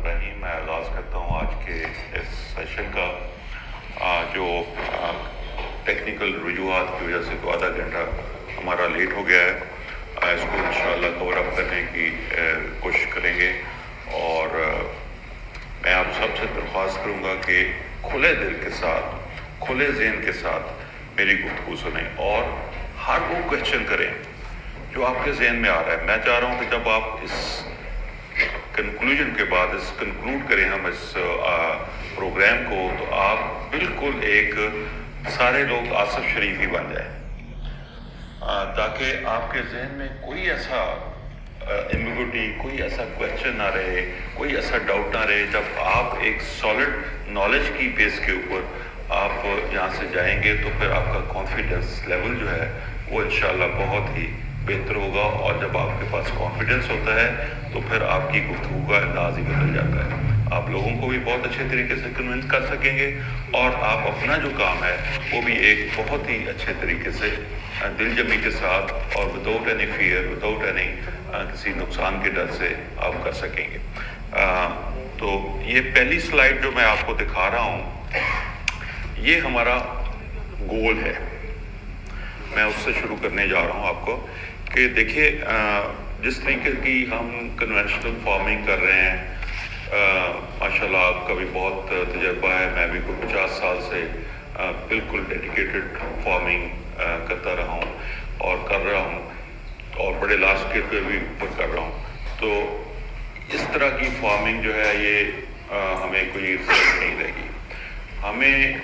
रहीम। मैं आगाज़ करता हूँ आज के इस सेशन का जो टेक्निकल वजूहात की वजह से तो आधा घंटा हमारा लेट हो गया है। इसको इंशाअल्लाह कवर अप करने की कोशिश करेंगे और मैं आप सबसे दरख्वास्त करूँगा कि खुले दिल के साथ, खुले ज़हन के साथ मेरी गुफ्तगू सुनें और हर वो क्वेश्चन करें जो आपके जहन में आ रहा है। मैं चाह रहा हूँ कि जब आप इस कंक्लूजन के बाद कंक्लूड करें हम इस प्रोग्राम को, तो आप बिल्कुल एक सारे लोग आसिफ शरीफ ही बन जाए, ताकि आपके जहन में कोई ऐसा एम्बिग्यूटी, कोई ऐसा क्वेश्चन ना रहे, कोई ऐसा डाउट ना रहे। जब आप एक सॉलिड नॉलेज की बेस के ऊपर आप यहाँ से जाएंगे तो फिर आपका कॉन्फिडेंस लेवल जो है वो इंशाल्लाह बहुत ही बेहतर होगा। और जब आपके पास कॉन्फिडेंस होता है तो फिर आपकी गुफ्तगू का अंदाज ही बदल जाता है। आप लोगों को भी बहुत अच्छे तरीके से कन्विंस कर सकेंगे और आप अपना जो काम है वो भी एक बहुत ही अच्छे तरीके से दिलजमी के साथ और without any fear, without any किसी नुकसान के डर से आप कर सकेंगे। तो ये पहली स्लाइड जो मैं आपको दिखा रहा हूँ, ये हमारा गोल है। मैं उससे शुरू करने जा रहा हूँ आपको कि देखिए, जिस तरीके की हम कन्वेंशनल फार्मिंग कर रहे हैं, माशाल्लाह आपका भी बहुत तजर्बा है। मैं भी कोई 50 साल से बिल्कुल डेडिकेटेड फार्मिंग करता रहा हूँ और कर रहा हूँ और बड़े लास्ट स्केल पे भी ऊपर कर रहा हूँ। तो इस तरह की फार्मिंग जो है ये हमें कोई रिजल्ट नहीं देगी। हमें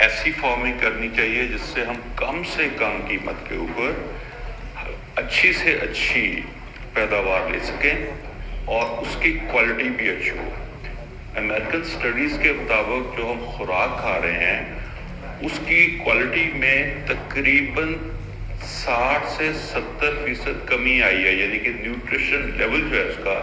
ऐसी फार्मिंग करनी चाहिए जिससे हम कम से कम कीमत के ऊपर अच्छी से अच्छी पैदावार ले सकें और उसकी क्वालिटी भी अच्छी हो। अमेरिकन स्टडीज़ के मुताबिक जो हम खुराक खा रहे हैं उसकी क्वालिटी में तकरीबन 60 से 70% कमी आई है, यानी कि न्यूट्रिशन लेवल जो है उसका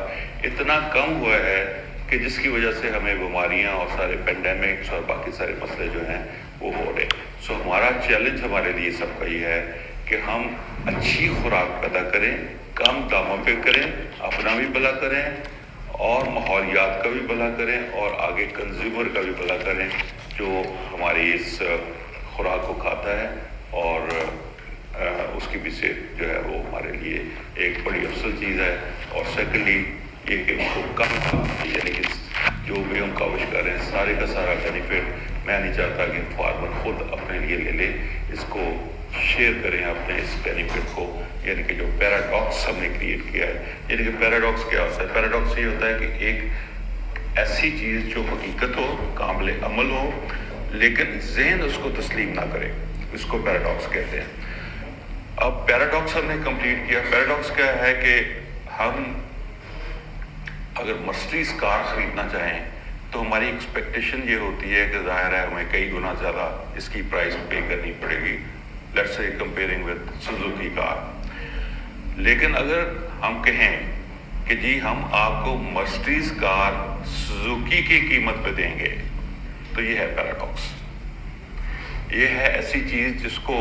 इतना कम हुआ है कि जिसकी वजह से हमें बीमारियां और सारे पेंडेमिक्स और बाकी सारे मसले जो हैं वो हो रहे हैं। सो हमारा चैलेंज हमारे लिए सबका ये है कि हम अच्छी खुराक पैदा करें, कम दामों पे करें, अपना भी भला करें और माहौलियात का भी भला करें और आगे कंज्यूमर का भी भला करें जो हमारी इस खुराक को खाता है और उसकी भी सेहत जो है वो हमारे लिए एक बड़ी अफसल चीज़ है। और सेकेंडली ये कि उनको कम, यानी कि जो भी हम काविश कर रहे हैं सारे का सारा बेनिफिट मैं नहीं चाहता कि फार्मर खुद अपने लिए ले ले, इसको शेयर करें अपने इस बेनिफिट को। यानी कि जो पैराडॉक्स हमने क्रिएट किया है, यानी कि पैराडॉक्स क्या होता है? पैराडॉक्स ये होता है कि एक ऐसी चीज़ जो हकीकत हो, काबिल अमल हो, लेकिन ज़हन उसको तस्लीम ना करे, इसको पैराडॉक्स कहते हैं। अब पैराडॉक्स हमने कंप्लीट किया। पैराडॉक्स क्या है कि हम अगर मर्सिडीज़ कार ख़रीदना चाहें तो हमारी एक्सपेक्टेशन ये होती है कि ज़ाहिर है हमें कई गुना ज़्यादा इसकी प्राइस पे करनी पड़ेगी, let's say comparing with Suzuki car. लेकिन अगर हम कहें कि जी हम आपको मर्सिडीज़ कार सुजुकी की कीमत पे देंगे, तो ये है पैराडॉक्स। ये है ऐसी चीज़ जिसको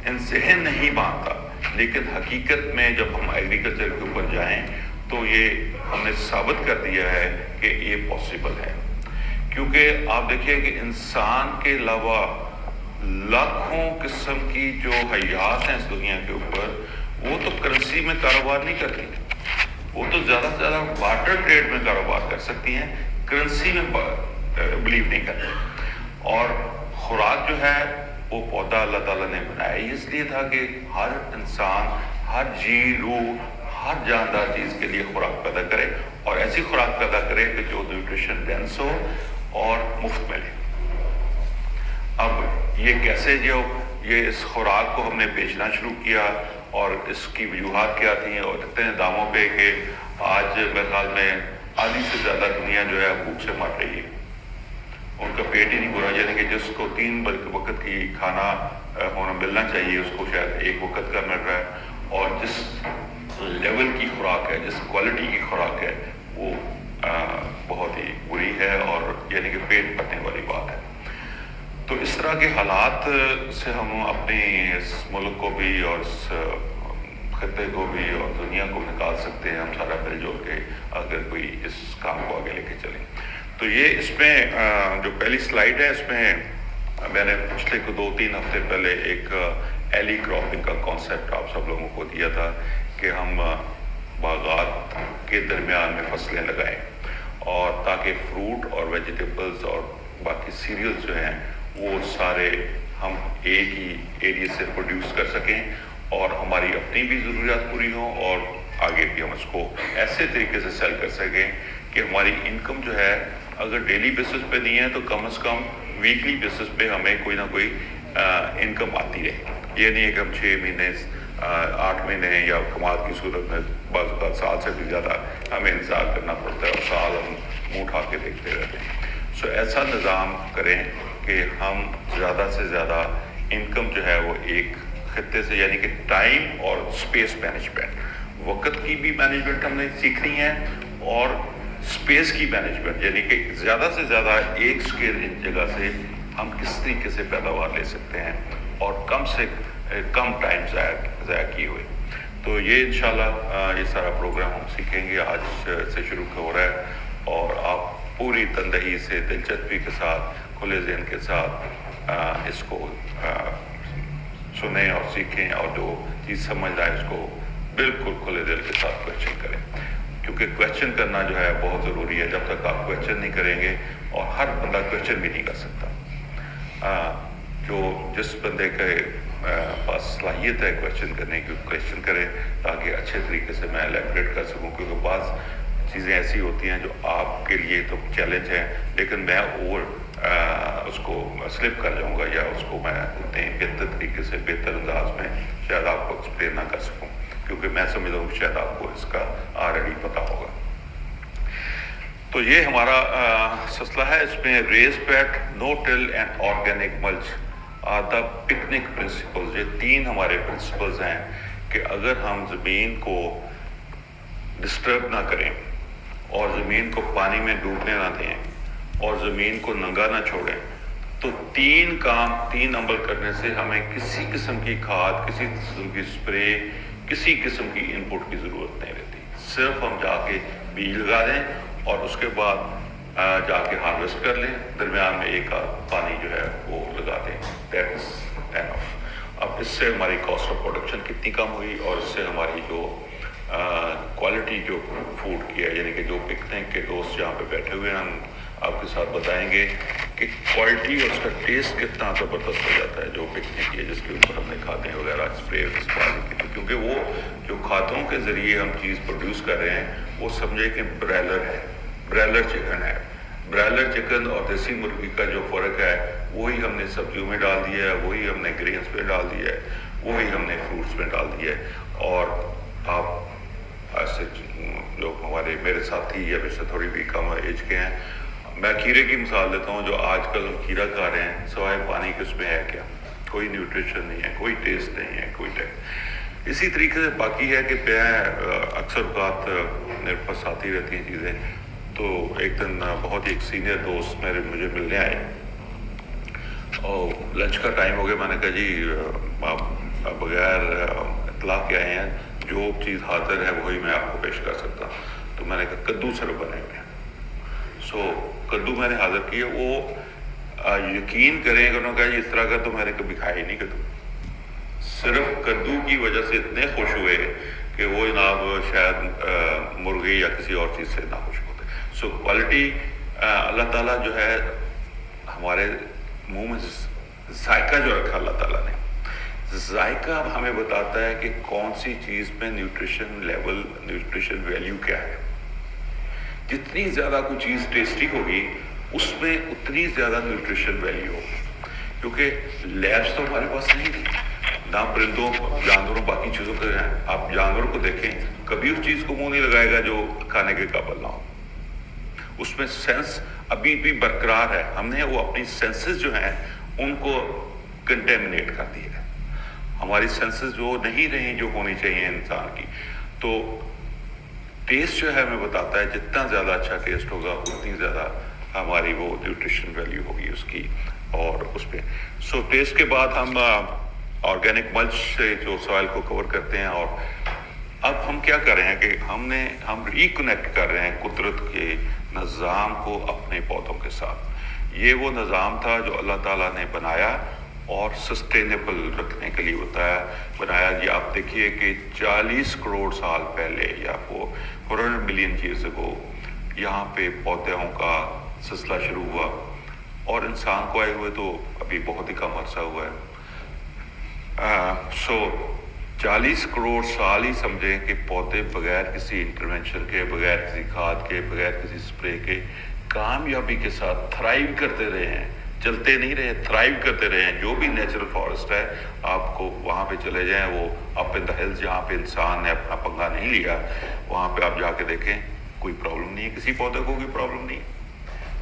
ज़हन नहीं मानता, लेकिन हकीकत में जब हम एग्रीकल्चर के ऊपर जाएं तो ये हमने साबित कर दिया है कि ये पॉसिबल है। क्योंकि आप देखिए कि इंसान के अलावा लाखों किस्म की जो हयात हैं इस दुनिया के ऊपर, वो तो करेंसी में कारोबार नहीं करती, वो तो ज़्यादा से ज़्यादा बार्टर ट्रेड में कारोबार कर सकती हैं, करेंसी में बिलीव नहीं करती। और खुराक जो है वो पौधा अल्लाह ताला ने बनाया इसलिए था कि हर इंसान, हर जी रूह, हर जानदार चीज़ के लिए खुराक पैदा करे और ऐसी खुराक पैदा करे कि जो न्यूट्रिशन डेंस हो और मुफ्त मिले। अब ये कैसे जो ये इस खुराक को हमने बेचना शुरू किया और इसकी वजूहात क्या थी और इतने दामों पे कि आज मेरे ख्याल में आधी से ज़्यादा दुनिया जो है भूख से मर रही है, उनका पेट ही नहीं भरा। यानी कि जिसको 3 वक्त की खाना होना मिलना चाहिए उसको शायद 1 वक्त का मिल रहा है। और जिस लेवल की खुराक है, जिस क्वालिटी की खुराक है, वो बहुत ही बुरी है और यानी कि पेट भरने वाली बात है। तो इस तरह के हालात से हम अपने इस मुल्क को भी और इस खत्ते को भी और दुनिया को निकाल सकते हैं हम सारा मिलजुल के, अगर कोई इस काम को आगे लेके चलें। तो ये इसमें जो पहली स्लाइड है, इसमें मैंने पिछले को 2-3 हफ्ते पहले एक एली क्रॉपिंग का कॉन्सेप्ट आप सब लोगों को दिया था कि हम बागात के दरमियान में फसलें लगाएं, और ताकि फ्रूट और वेजिटेबल्स और बाकी सीरियल्स जो हैं वो सारे हम एक ही एरिया से प्रोड्यूस कर सकें और हमारी अपनी भी ज़रूरियात पूरी हों, और आगे भी हम उसको ऐसे तरीके से सेल कर सकें कि हमारी इनकम जो है अगर डेली बेसिस पे नहीं है तो कम से कम वीकली बेसिस पे हमें कोई ना कोई इनकम आती रहे। ये नहीं है कि हम 6 महीने 8 महीने या कमाल की सूरत में बस साल से भी ज़्यादा हमें इंतज़ार करना पड़ता है और साल हम मुँह उठा के देखते रहते हैं। सो ऐसा निज़ाम करें कि हम ज़्यादा से ज़्यादा इनकम जो है वो एक खत्ते से, यानी कि टाइम और स्पेस मैनेजमेंट, वक्त की भी मैनेजमेंट हमने सीखनी है और स्पेस की मैनेजमेंट, यानी कि ज़्यादा से ज़्यादा एक स्केल जगह से हम किस तरीके से पैदावार ले सकते हैं और कम से कम टाइम ज़ाया किए हुए। तो ये इंशाल्लाह ये सारा प्रोग्राम हम सीखेंगे, आज से शुरू हो रहा है और आप पूरी तनदही से, दिलचस्पी के साथ, खुले ज़हन के साथ इसको सुने और सीखें, और जो चीज़ समझ आए उसको बिल्कुल खुले दिल के साथ क्वेश्चन करें, क्योंकि क्वेश्चन करना जो है बहुत ज़रूरी है। जब तक आप क्वेश्चन नहीं करेंगे, और हर बंदा क्वेश्चन भी नहीं कर सकता, जो जिस बंदे के पास सलाहियत है क्वेश्चन करने की, क्वेश्चन करे ताकि अच्छे तरीके से मैं एलैबोरेट कर सकूं, क्योंकि बाज़ चीज़ें ऐसी होती हैं जो आपके लिए तो चैलेंज है, लेकिन मैं उसको स्लिप कर जाऊंगा या उसको मैं उतने बेहतर तरीके से, बेहतर अंदाज में शायद आपको एक्सप्लेन ना कर सकूं, क्योंकि मैं समझता हूँ शायद आपको इसका ऑलरेडी पता होगा। तो ये हमारा सिलसिला है, इसमें raised bed, no till and organic mulch are the picnic principles. ये 3 हमारे प्रिंसिपल्स हैं कि अगर हम ज़मीन को डिस्टर्ब ना करें और ज़मीन को पानी में डूबने ना दें और ज़मीन को नंगा ना छोड़ें, तो 3 अमल करने से हमें किसी किस्म की खाद, किसी किस्म की स्प्रे, किसी किस्म की इनपुट की ज़रूरत नहीं रहती। सिर्फ हम जाके बीज लगा दें और उसके बाद जाके हार्वेस्ट कर लें, दरमियान में एक पानी जो है वो लगा दें, दैट इज़ एनफ। अब इससे हमारी कॉस्ट ऑफ प्रोडक्शन कितनी कम हुई और इससे हमारी जो क्वालिटी जो फूड की है, यानी कि जो पिकनिक के दोस्त यहाँ पे बैठे हुए हैं, हम आपके साथ बताएंगे कि क्वालिटी और उसका टेस्ट कितना ज़बरदस्त हो जाता है जो पिकनिक की है, जिसके ऊपर हमने खाते वगैरह स्प्रे की थी, क्योंकि वो जो खादों के ज़रिए हम चीज़ प्रोड्यूस कर रहे हैं वो समझे कि ब्रॉयलर है, ब्रॉयलर चिकन है। ब्रॉयलर चिकन और देसी मुर्गी का जो फ़र्क है वही हमने सब्जियों में डाल दिया है, वही हमने ग्रेन्स में डाल दिया है, वही हमने फ्रूट्स में डाल दिया है। और आप ऐसे जो हमारे मेरे साथी या वैसे थोड़ी भी कम एज के हैं, मैं खीरे की मिसाल देता हूँ। जो आजकल हम खीरा खा रहे हैं, सवाए पानी के उसमें है क्या? कोई न्यूट्रिशन नहीं है, कोई टेस्ट नहीं है, कोई टेस्ट। इसी तरीके से बाकी है कि मैं अक्सर बात मेरे पास आती रहती हैं चीज़ें। तो एक दिन बहुत ही एक सीनियर दोस्त मुझे मिलने आए और लंच का टाइम हो गया। मैंने कहा जी आप बगैर इतला के आए हैं, जो चीज़ हाजिर है वही मैं आपको पेश कर सकता हूँ। तो मैंने कहा कद्दू सर बने हुए हैं। सो कद्दू मैंने हाजिर किया। वो यकीन करें कि उन्होंने कहा इस तरह का तो मैंने कभी खाया ही नहीं कद्दू। सिर्फ कद्दू की वजह से इतने खुश हुए कि वो जनाब शायद मुर्गी या किसी और चीज़ से ना खुश होते। सो क्वालिटी अल्लाह ताला जो है हमारे मुंह में जायका जो रखा अल्लाह ताला ने, जायका हमें बताता है कि कौन सी चीज़ में न्यूट्रिशन लेवल, न्यूट्रिशन वैल्यू क्या है। जितनी ज़्यादा कोई चीज़ टेस्टी होगी उसमें उतनी ज़्यादा न्यूट्रिशन वैल्यू होगी, क्योंकि लैब्स तो हमारे पास नहीं थी ना, परिंदों, जानवरों, बाकी चीज़ों के हैं। आप जानवर को देखें, कभी उस चीज़ को मुंह नहीं लगाएगा जो खाने के काबिल ना हो। उसमें सेंस अभी भी बरकरार है। हमने वो अपनी सेंसेस जो हैं उनको कंटेमिनेट कर दिया है। हमारी सेंसेस जो नहीं रही जो होनी चाहिए इंसान की। तो टेस्ट जो है हमें बताता है जितना ज़्यादा अच्छा टेस्ट होगा उतनी ज़्यादा हमारी वो न्यूट्रिशन वैल्यू होगी उसकी। और उस पर टेस्ट के बाद हम ऑर्गेनिक मल्च से जो सॉइल को कवर करते हैं। और अब हम क्या कर रहे हैं कि हम रिकनेक्ट कर रहे हैं कुदरत के निज़ाम को अपने पौधों के साथ। ये वो निज़ाम था जो अल्लाह ताला ने बनाया और सस्टेनेबल रखने के लिए बनाया। जी आप देखिए कि 40 करोड़ साल पहले या 400 मिलियन ईयर्स अगो यहाँ पे पौधों का सिलसिला शुरू हुआ, और इंसान को आए हुए तो अभी बहुत ही कम अरसा हुआ है। 40 करोड़ साल ही समझें कि पौधे बगैर किसी इंटरवेंशन के, बगैर किसी खाद के, बगैर किसी स्प्रे के कामयाबी के साथ थ्राइव करते रहे हैं। चलते नहीं रहे, थ्राइव करते रहे हैं। जो भी नेचुरल फॉरेस्ट है, आपको वहाँ पे चले जाएं, वो अप इन द हिल्स जहाँ पे इंसान ने अपना पंगा नहीं लिया, वहाँ पे आप जाके देखें कोई प्रॉब्लम नहीं है, किसी पौधे को कोई प्रॉब्लम नहीं।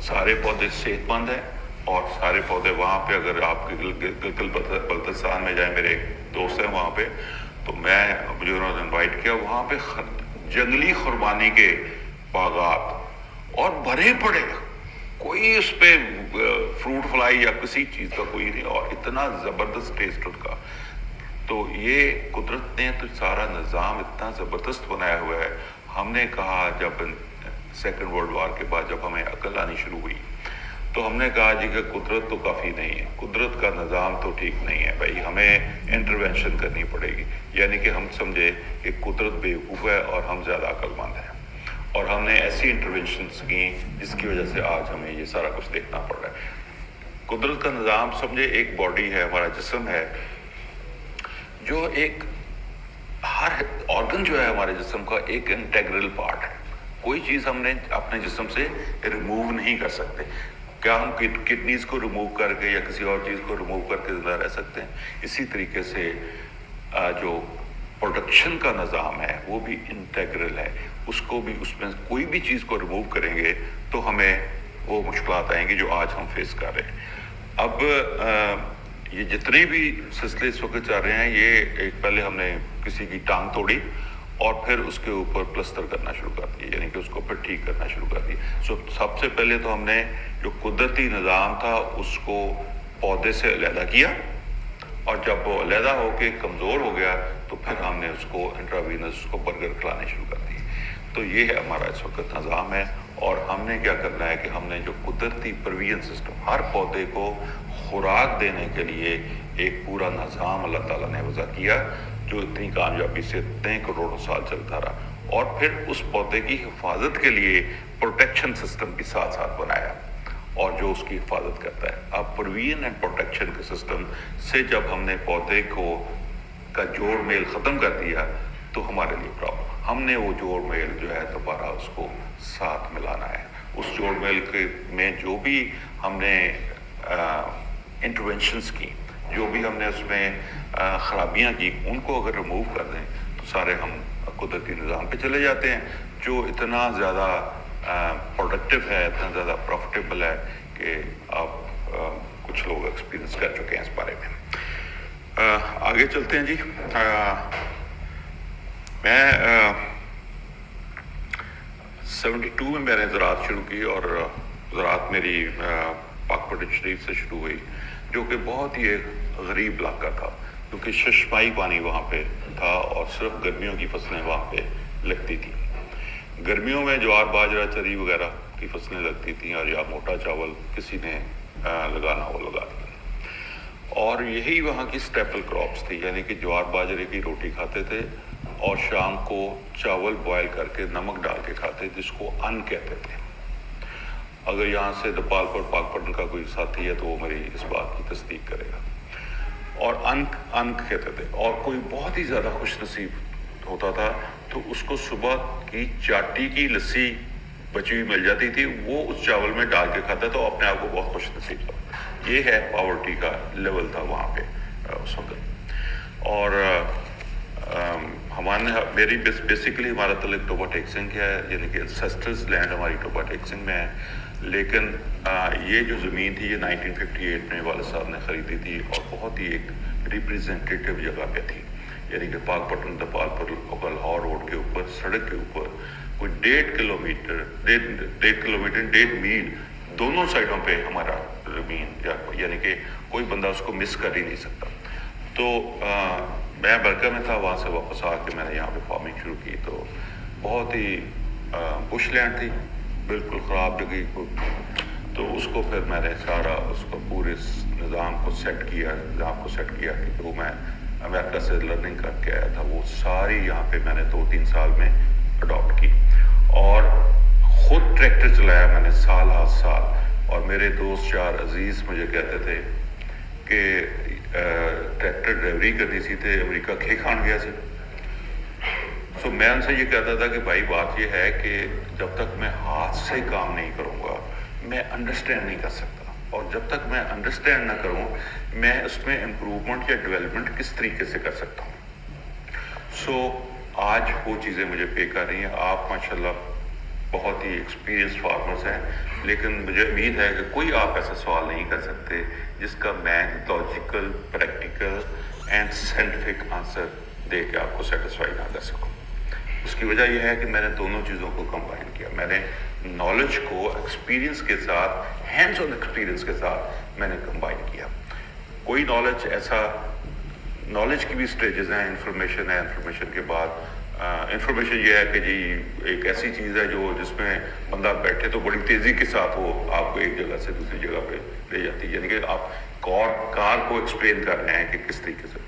सारे पौधे सेहतमंद हैं, और सारे पौधे वहाँ पे, अगर आप गिलगित बल्तिस्तान में जाए, मेरे एक दोस्त हैं वहाँ पे, तो मुझे उन्होंने इन्वाइट किया। वहाँ पे जंगली खुरबानी के बागात और भरे पड़े, कोई उस पे फ्रूट फ्लाई या किसी चीज़ का कोई नहीं, और इतना ज़बरदस्त टेस्ट उनका। तो ये कुदरत ने तो सारा निज़ाम इतना ज़बरदस्त बनाया हुआ है। हमने कहा जब सेकेंड वर्ल्ड वॉर के बाद जब हमें अकल आनी शुरू हुई, तो हमने कहा जी कि कुदरत तो काफ़ी नहीं है, कुदरत का निज़ाम तो ठीक नहीं है भाई, हमें इंटरवेंशन करनी पड़ेगी। यानी कि हम समझे कि कुदरत बेवकूफ़ है और हम ज़्यादा अक्लमंद हैं, और हमने ऐसी इंटरवेंशंस की जिसकी वजह से आज हमें ये सारा कुछ देखना पड़ रहा है। कुदरत का निज़ाम समझे एक बॉडी है, हमारा जिस्म है, जो एक हर ऑर्गन जो है हमारे जिस्म का एक इंटेग्रल पार्ट है। कोई चीज़ हमने अपने जिस्म से रिमूव नहीं कर सकते। क्या हम किडनीज को रिमूव करके या किसी और चीज़ को रिमूव करके ज़िंदा रह सकते हैं? इसी तरीके से जो प्रोडक्शन का निज़ाम है वो भी इंटेग्रल है, उसको भी, उसमें कोई भी चीज़ को रिमूव करेंगे तो हमें वो मुश्किलात आएंगी जो आज हम फेस कर रहे हैं। अब ये जितने भी सिलसिले इस वक्त चल रहे हैं, ये एक पहले हमने किसी की टांग तोड़ी और फिर उसके ऊपर प्लस्तर करना शुरू कर दिया, यानी कि उसको फिर ठीक करना शुरू कर दिया। सबसे पहले तो हमने जो कुदरती निज़ाम था उसको पौधे से अलहदा किया, और जब वो अलहदा होके कमज़ोर हो गया तो फिर हमने उसको इंट्रावीनस, उसको बर्गर खिलाने शुरू कर दिए। तो ये है हमारा इस वक्त निज़ाम है। और हमने क्या करना है कि हमने जो कुदरती प्रोविजन सिस्टम, हर पौधे को खुराक देने के लिए एक पूरा निज़ाम अल्लाह ताला ने वज़ा किया, जो इतनी कामयाबी से इतने करोड़ों साल चलता रहा। और फिर उस पौधे की हिफाजत के लिए प्रोटेक्शन सिस्टम भी साथ साथ बनाया, और जो उसकी हिफाजत करता है। अब प्रोविजन एंड प्रोटेक्शन के सिस्टम से जब हमने पौधे का जोड़ मेल ख़त्म कर दिया तो हमारे लिए प्रॉब्लम, हमने वो जोड़ मेल जो है दोबारा उसको साथ मिलाना है। उस जोड़ मेल में जो भी हमने इंटरवेंशंस की, जो भी हमने उसमें ख़राबियाँ की, उनको अगर रिमूव कर दें तो सारे हम कुदरती निज़ाम पे चले जाते हैं, जो इतना ज़्यादा प्रोडक्टिव है, इतना ज़्यादा प्रॉफिटेबल है कि आप कुछ लोग एक्सपीरियंस कर चुके हैं इस बारे में। आगे चलते हैं जी। मैं 72 में मैंने ज़राअत शुरू की, और ज़राअत मेरी पाकपट्टी शरीफ से शुरू हुई, जो कि बहुत ही एक गरीब इलाका था, क्योंकि शशमाही पानी वहाँ पे था और सिर्फ गर्मियों की फसलें वहाँ पे लगती थी। गर्मियों में ज्वार बाजरा चरी वगैरह की फसलें लगती थी, और या मोटा चावल किसी ने लगाना हो लगा दिया। और यही वहाँ की स्टेपल क्रॉप्स थी, यानी कि ज्वार बाजरे की रोटी खाते थे और शाम को चावल बॉयल करके नमक डाल के खाते, जिसको अन्न कहते थे। अगर यहाँ से दपालपुर पाकपट्टन का कोई साथी है तो वो मेरी इस बात की तस्दीक करेगा। और अन्न कहते थे, और कोई बहुत ही ज़्यादा खुश नसीब होता था तो उसको सुबह की चाटी की लस्सी बची हुई मिल जाती थी, वो उस चावल में डाल के खाता तो अपने आप को बहुत खुश नसीब था। ये है पॉवर्टी का लेवल था वहाँ पे उस वक्त। और मेरी बेसिकली हमारा तल्लुक टोबा टेक-सिंह है, यानी कि एंसेस्टर्स लैंड हमारी टोबा टेक-सिंह में है। लेकिन ये जो ज़मीन थी ये 1958 में वालिद साहब ने ख़रीदी थी, और बहुत ही एक रिप्रेजेंटेटिव जगह पे थी, यानी कि पाकपट्टन दपालपुर लाहौर रोड के ऊपर, सड़क के ऊपर कोई 1.5 किलोमीटर 1.5 मील दोनों साइडों पे हमारा ज़मीन, यानी कि कोई बंदा उसको मिस कर ही नहीं सकता। تو میں برکہ میں تھا، وہاں سے واپس آ کے میں نے یہاں پہ فارمنگ شروع کی. تو بہت ہی بش لینڈ تھی، بالکل خراب جگہ کو. تو اس کو پھر میں نے سارا اس کو پورے نظام کو سیٹ کیا کہ جو میں امریکہ سے لرننگ کر کے آیا تھا وہ ساری یہاں پہ میں نے 2-3 سال میں اڈاپٹ کی. اور خود ٹریکٹر چلایا میں نے سال اور میرے دوست یار عزیز مجھے کہتے تھے کہ ٹریکٹر ڈرائیوری کرنی سی تے امریکہ کھے کھان گیا سی. سو میں ان سے یہ کہتا تھا کہ بھائی بات یہ ہے کہ جب تک میں ہاتھ سے کام نہیں کروں گا میں انڈرسٹینڈ نہیں کر سکتا، اور جب تک میں انڈرسٹینڈ نہ کروں میں اس میں امپروومنٹ یا ڈیولپمنٹ کس طریقے سے کر سکتا ہوں. سو آج وہ چیزیں مجھے پے کر رہی ہیں. آپ ماشاءاللہ بہت ہی ایکسپیرینس فارمرز ہیں، لیکن مجھے امید ہے کہ کوئی آپ ایسا سوال نہیں کر سکتے جس کا میں logical, practical and scientific answer دے کے آپ کو سیٹسفائی نہ کر سکوں. اس کی وجہ یہ ہے کہ میں نے دونوں چیزوں کو کمبائن کیا. میں نے نالج کو ایکسپیرینس کے ساتھ، ہینڈز آن ایکسپیرینس کے ساتھ میں نے کمبائن کیا. کوئی نالج کی بھی سٹیجز ہیں. انفارمیشن ہے، انفارمیشن کے بعد انفارمیشن یہ ہے کہ جی ایک ایسی چیز ہے جس میں بندہ بیٹھے تو بڑی تیزی کے ساتھ وہ آپ کو ایک جگہ سے دوسری جگہ پہ لے جاتی ہے، یعنی کہ آپ کار کو ایکسپلین کر رہے ہیں کہ کس طریقے سے.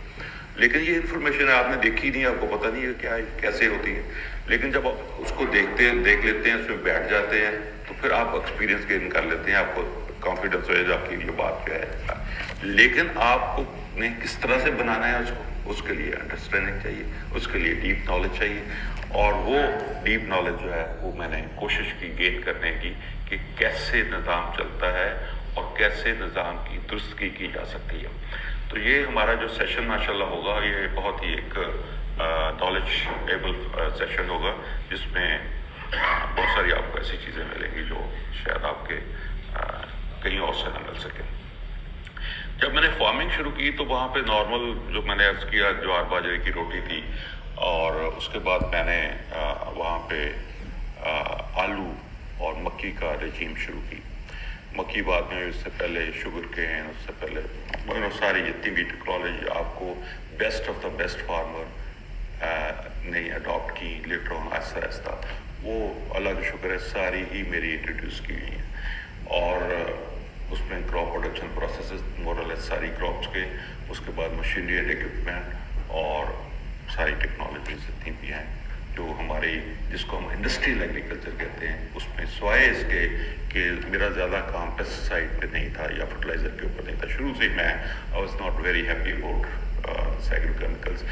لیکن یہ انفارمیشن ہے، آپ نے دیکھی نہیں، آپ کو پتہ نہیں ہے کیا کیسے ہوتی ہے. لیکن جب آپ اس کو دیکھ لیتے ہیں، اس میں بیٹھ جاتے ہیں تو پھر آپ ایکسپیرینس گین کر لیتے ہیں، آپ کو کانفیڈنس ہو جائے گا کہ یہ بات کیا ہے. لیکن آپ کو نے کس طرح سے بنانا ہے اس کے لیے انڈرسٹینڈنگ چاہیے، اس کے لیے ڈیپ نالج چاہیے. اور وہ ڈیپ نالج جو ہے وہ میں نے کوشش کی گین کرنے کی کہ کیسے نظام چلتا ہے اور کیسے نظام کی درستگی کی جا سکتی ہے. تو یہ ہمارا جو سیشن ماشاءاللہ ہوگا یہ بہت ہی ایک نالج ایبل سیشن ہوگا، جس میں بہت ساری آپ کو ایسی چیزیں ملیں گی جو شاید آپ کے کہیں اور سے نہ مل سکے. جب میں نے فارمنگ شروع کی تو وہاں پہ نارمل جو میں نے عرض کیا جوار باجرے کی روٹی تھی، اور اس کے بعد میں نے وہاں پہ آلو اور مکی کا رجیم شروع کی. مکی بعد میں، اس سے پہلے شوگر کین، اس سے پہلے ساری جتنی بھی ٹیکنالوجی آپ کو best of the best farmer نے اڈاپٹ کی لیٹر آن آہستہ آہستہ، وہ اللہ کا شکر ہے ساری ہی میری انٹروڈیوس کی ہوئی ہیں. اور اس میں کراپ پروڈکشن پروسیسز مورل ساری کراپس کے، اس کے بعد مشینری اینڈ ایکوپمنٹ اور ساری ٹیکنالوجیز جتنی بھی ہیں جو ہماری، جس کو ہم انڈسٹریل ایگریکلچر کہتے ہیں، اس میں سوائے اس کے کہ میرا زیادہ کام پیسٹیسائڈ پہ نہیں تھا یا فرٹیلائزر کے اوپر نہیں تھا. شروع سے میں I was not very happy about agro chemicals.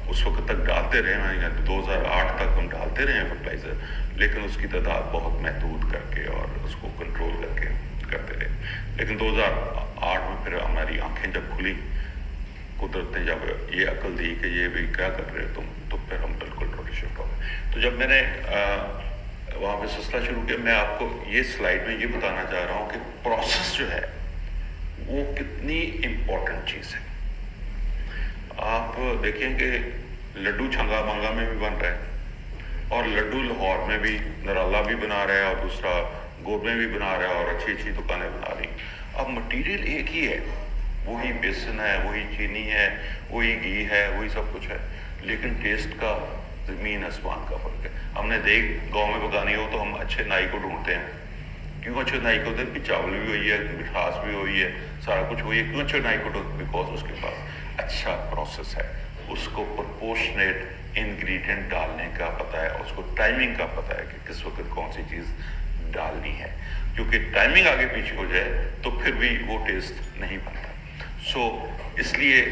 اس وقت تک ڈالتے رہے ہیں، 2008 تک ہم ڈالتے رہے ہیں فرٹیلائزر، لیکن اس کی تعداد بہت محدود کر کے اور اس کو کنٹرول کر کے کرتے رہے. لیکن 2008 میں پھر ہماری آنکھیں جب کھلی، قدرت نے جب یہ عقل دی کہ یہ بھی کیا کر رہے ہو تم، تو پھر ہم بالکل ٹوٹل شفٹ ہو گئے. تو جب میں نے وہاں پہ سلسلہ شروع کیا، میں آپ کو یہ سلائیڈ میں یہ بتانا چاہ رہا ہوں کہ پروسیس جو ہے وہ کتنی امپورٹنٹ چیز ہے. آپ دیکھیں کہ لڈو چھنگا مانگا میں بھی بن رہا ہے، اور لڈو لاہور میں بھی نرالا بھی بنا رہا ہے، اور دوسرا گور میں بھی بنا رہا ہے، اور اچھی دکانیں بنا رہی ہیں. اب مٹیریل ایک ہی ہے، وہی بیسن ہے، وہی چینی ہے، وہی گھی ہے، وہی سب کچھ ہے، لیکن ٹیسٹ کا زمین آسمان کا فرق ہے. ہم نے دیکھ گاؤں میں پکانی ہو تو ہم اچھے نائی کو ڈھونڈتے ہیں. کیوں اچھے نائی کو ڈھونڈتے ہیں؟ چاول بھی وہی ہے، مٹھاس بھی وہی ہے، سارا کچھ وہی ہے. کیوں اچھے نائی کو ڈھونڈتے؟ بیکاز اس کے پاس اچھا پروسیس ہے، اس کو پرپورشنیٹ انگریڈینٹ ڈالنے کا پتہ ہے، اس کو ٹائمنگ کا پتہ ہے کہ کس وقت کون سی چیز ڈالنی ہے. کیونکہ ٹائمنگ آگے پیچھے ہو جائے تو پھر بھی وہ ٹیسٹ نہیں بنتا. سو اس لیے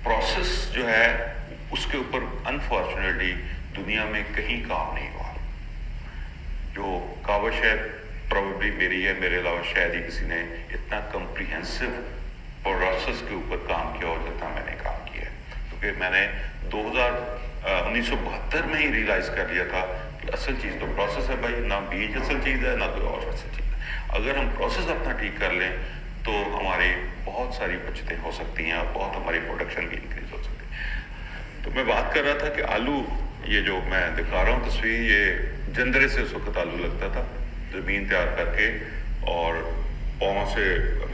پروسیس جو ہے اس کے اوپر انفارچونیٹلی دنیا میں کہیں کام نہیں ہوا. جو کاوش ہے پروبیبلی میری ہے، میرے علاوہ شاید ہی کسی نے اتنا کمپریہنسو پروسیس کے اوپر کام کیا ہو جتنا میں نے کام کیا ہے. کیونکہ میں نے 1972 میں ہی ریئلائز کر لیا تھا کہ اصل چیز تو پروسیس ہے بھائی، نہ بیج اصل چیز ہے، نہ کوئی اور اصل چیز ہے. اگر ہم پروسیس اپنا ٹھیک کر لیں تو ہماری بہت ساری بچتیں ہو سکتی ہیں اور بہت ہماری پروڈکشن بھی انکریز ہو سکتی ہے. تو میں بات کر رہا تھا کہ آلو، یہ جو میں دکھا رہا ہوں تصویر، یہ جندرے سے اس وقت آلو لگتا تھا، زمین تیار کر کے، اور پاؤں سے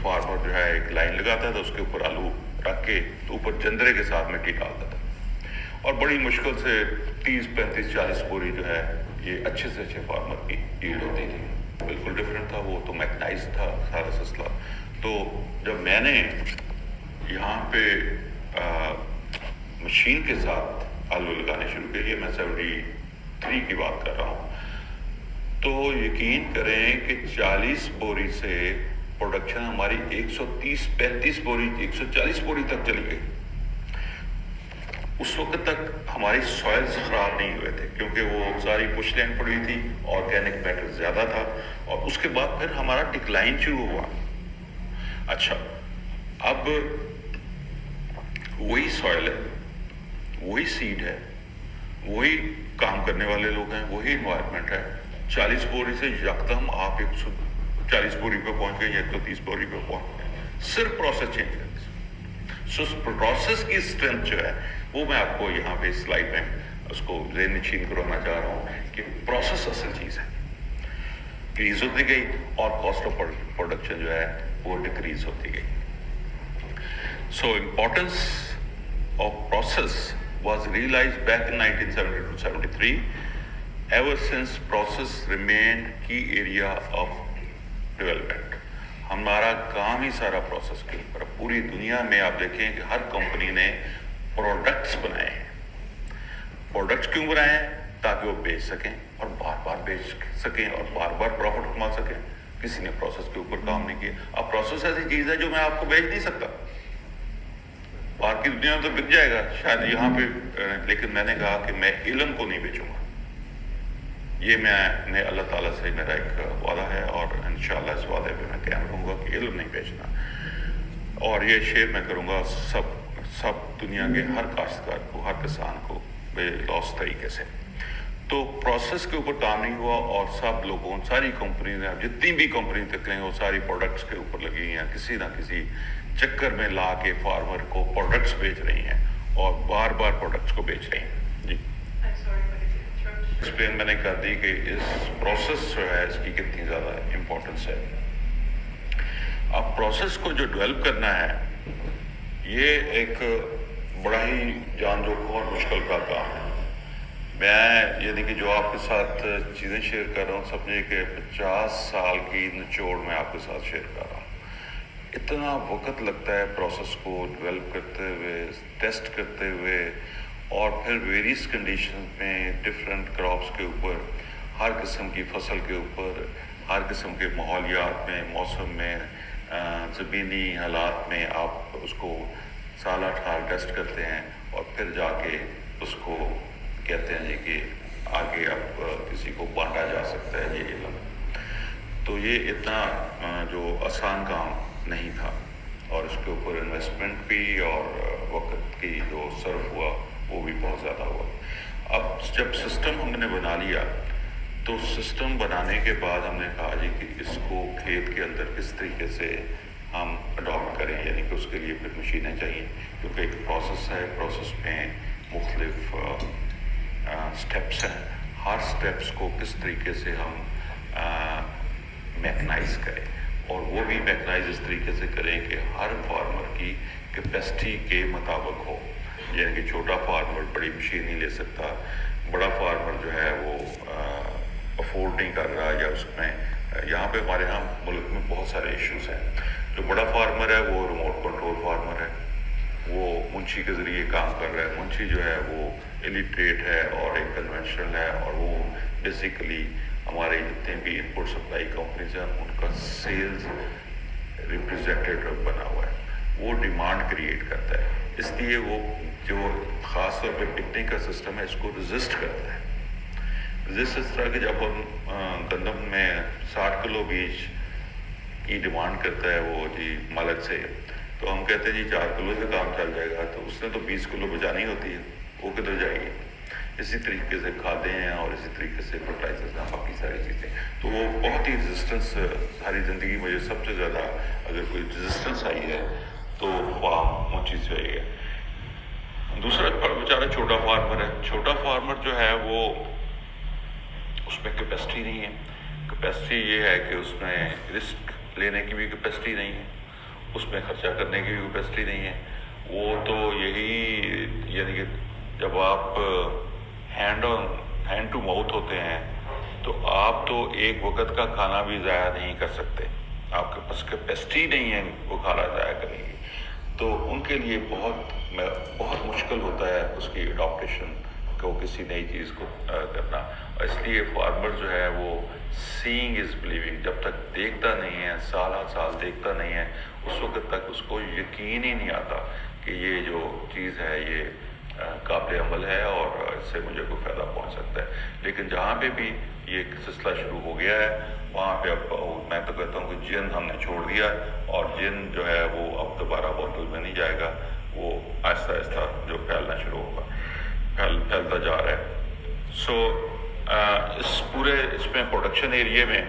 فارمر جو ہے ایک لائن لگاتا تھا، اس کے اوپر آلو रख के तो ऊपर जंदरे के साथ मिट्टी डालता था, और बड़ी मुश्किल से 30, 35, 40 बोरी जो है ये अच्छे से अच्छे फार्मर की यील्ड होती थी। बिल्कुल डिफरेंट था, वो तो मैकनाइज था सारा सिलसिला। तो जब मैंने यहाँ पे मशीन के साथ आलू लगाने शुरू किए, मैं 73 की बात कर रहा हूँ, तो यकीन करें कि 40 बोरी से प्रोडक्शन हमारी 130-135 बोरी, 140 बोरी तक चली गई। उस वक्त तक हमारी सॉइल्स खराब नहीं हुए थे क्योंकि वो सारी पुशलैंड पड़ी थी, ऑर्गेनिक मैटर ज़्यादा था, और उसके बाद फिर हमारा डिक्लाइन शुरू हुआ। अच्छा, अब वही सॉइल है, वही सीड है, वही काम करने वाले लोग हैं, वही इन्वायरमेंट है। 40 बोरी से यकदम आप 140 बोरी पे पहुंच गए या 130 बोरी पे पहुंच गए, सिर्फ प्रोसेस चेंज करके। सो प्रोसेस की स्ट्रेंथ जो है वो मैं आपको यहाँ पे स्लाइड में उसको ज़हन नशीन करवाना चाह रहा हूँ कि प्रोसेस असल चीज़ है। इंक्रीज होती गई और कॉस्ट ऑफ प्रोडक्शन जो है वो डिक्रीज होती गई। So importance of process was realized back in 1972-73. Ever since, process remained key area of development. हमारा काम ही सारा प्रोसेस के ऊपर। पूरी दुनिया में आप देखें कि हर कंपनी ने प्रोडक्ट्स बनाए हैं। प्रोडक्ट्स क्यों बनाए हैं? ताकि वो बेच सकें और बार बार बेच सकें और बार बार प्रॉफिट कमा सकें। किसी ने प्रोसेस के ऊपर काम नहीं किया। अब प्रोसेस ऐसी चीज़ है जो मैं आपको बेच नहीं सकता, बाकी दुनिया में तो बिक जाएगा शायद यहाँ पे, लेकिन मैंने कहा कि मैं इल्म को नहीं बेचूंगा। ये मैं अल्लाह ताला से मेरा एक वादा है और इंशाअल्लाह इस वादे पे मैं कायम रहूँगा कि इल्म नहीं बेचना, और ये शेयर मैं करूँगा सब दुनिया के हर काश्तकार को, हर किसान को बेलॉस तरीके से। तो प्रोसेस के ऊपर काम नहीं हुआ और सब लोगों, सारी कंपनी ने, जितनी भी कंपनी तक लें, वो सारी प्रोडक्ट्स के ऊपर लगी हैं, किसी ना किसी चक्कर में ला के फार्मर को प्रोडक्ट्स बेच रही हैं और बार बार प्रोडक्ट्स को बेच रही हैं। जी, एक्सप्लेन मैंने कर दी कि इस प्रोसेस जो है इसकी कितनी ज़्यादा इम्पोर्टेंस है। अब प्रोसेस को जो डेवलप करना है ये एक बड़ा ही जान जोखिम और मुश्किल का काम है। मैं यानी कि जो आपके साथ चीज़ें शेयर कर रहा हूँ, समझिए कि 50 साल की निचोड़ में आपके साथ शेयर कर रहा हूँ। इतना वक्त लगता है प्रोसेस को डेवलप करते हुए, टेस्ट करते हुए, और फिर वेरियस कंडीशन में डिफरेंट क्रॉप्स के ऊपर, हर किस्म की फसल के ऊपर, हर किस्म के माहौलियात में, मौसम में, ज़मीनी हालात में आप उसको साल ठाल टेस्ट करते हैं और फिर जाके उसको कहते हैं जी कि आगे अब किसी को बांटा जा सकता है ये इल्म। तो ये इतना जो आसान काम नहीं था, और इसके ऊपर इन्वेस्टमेंट भी और वक्त की जो सर्व हुआ वो भी बहुत ज़्यादा हुआ। अब जब सिस्टम हमने बना लिया तो सिस्टम बनाने के बाद हमने कहा जी कि इसको खेत के अंदर किस तरीके से हम अडॉप्ट करें, यानी कि उसके लिए फिर मशीनें चाहिए, क्योंकि एक प्रोसेस है, प्रोसेस में मुख्तलिफ स्टेप्स हैं। हर स्टेप्स को किस तरीके से हम मैकनाइज करें, और वो भी मैकनाइज इस तरीके से करें कि हर फार्मर की कैपेसिटी के मुताबिक हो। यानी कि छोटा फार्मर बड़ी मशीन नहीं ले सकता, बड़ा फार्मर जो है वो अफोर्ड नहीं कर रहा, या उसमें यहाँ पे हमारे यहाँ मुल्क में बहुत सारे इश्यूज हैं। जो बड़ा फार्मर है वो रिमोट कंट्रोल फार्मर है, वो मुंशी के ज़रिए काम कर रहा है। मुंशी जो है वो इलिटरेट है और एक कन्वेंशनल है, और वो बेसिकली हमारे जितने भी इनपुट सप्लाई कंपनीज हैं उनका सेल्स रिप्रेजेंटेटिव बना हुआ है। वो डिमांड क्रिएट करता है, इसलिए वो जो ख़ास तौर पे बिकने का सिस्टम है इसको रजिस्ट करता है। रजिस्ट इस तरह कि जब हम गंदम में 60 किलो बीज की डिमांड करता है वो जी मालिक से, तो हम कहते हैं जी 4 किलो से काम चल जाएगा, तो उसने तो 20 किलो बचानी होती है, वो किधर जाएगी। इसी तरीके से खादें हैं और इसी तरीके से फर्टिलाइजर्स हैं, बाकी सारी चीज़ें। तो वो बहुत ही रेजिस्टेंस, सारी ज़िंदगी मुझे सबसे ज़्यादा अगर कोई रेजिस्टेंस आई है तो फार्म मुंशी से आई है। दूसरा बेचारा छोटा फार्मर है। छोटा फार्मर जो है वो उसमें कैपेसिटी नहीं है। कैपेसिटी ये है कि उसमें रिस्क लेने की भी कैपेसिटी नहीं है, उसमें खर्चा करने की भी कैपेसिटी नहीं है, وہ تو یہی یعنی کہ جب آپ ہینڈ ٹو ماؤتھ ہوتے ہیں تو آپ تو ایک وقت کا کھانا بھی ضائع نہیں کر سکتے، آپ کے پاس کیپیسٹی نہیں ہے وہ کھانا ضائع کرنے کی، تو ان کے لیے بہت مشکل ہوتا ہے اس کی اڈاپٹیشن کو، کسی نئی چیز کو کرنا. اس لیے فارمر جو ہے وہ سینگ از بلیونگ، جب تک دیکھتا نہیں ہے، سال ہر سال دیکھتا نہیں ہے، اس وقت تک اس کو یقین ہی نہیں آتا کہ یہ جو چیز ہے یہ قابل عمل ہے اور اس سے مجھے کوئی فائدہ پہنچ سکتا ہے. لیکن جہاں پہ بھی یہ سلسلہ شروع ہو گیا ہے وہاں پہ اب میں تو کہتا ہوں کہ جن ہم نے چھوڑ دیا، اور جن جو ہے وہ اب دوبارہ بوتل میں نہیں جائے گا، وہ آہستہ آہستہ جو پھیلنا شروع ہوگا، پھیلتا جا رہا ہے. سو اس میں پروڈکشن ایریے میں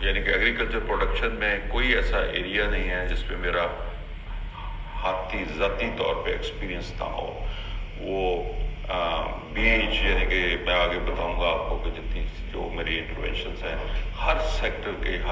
یعنی کہ ایگریکلچر پروڈکشن میں کوئی ایسا ایریا نہیں ہے جس پہ میرا ذاتی طور پہ ایکسپیرینس نہ ہو. وہ بیج یعنی کہ میں آگے بتاؤں گا آپ کو کہ جتنی جو میری انٹروینشنس ہیں ہر سیکٹر کے، ہر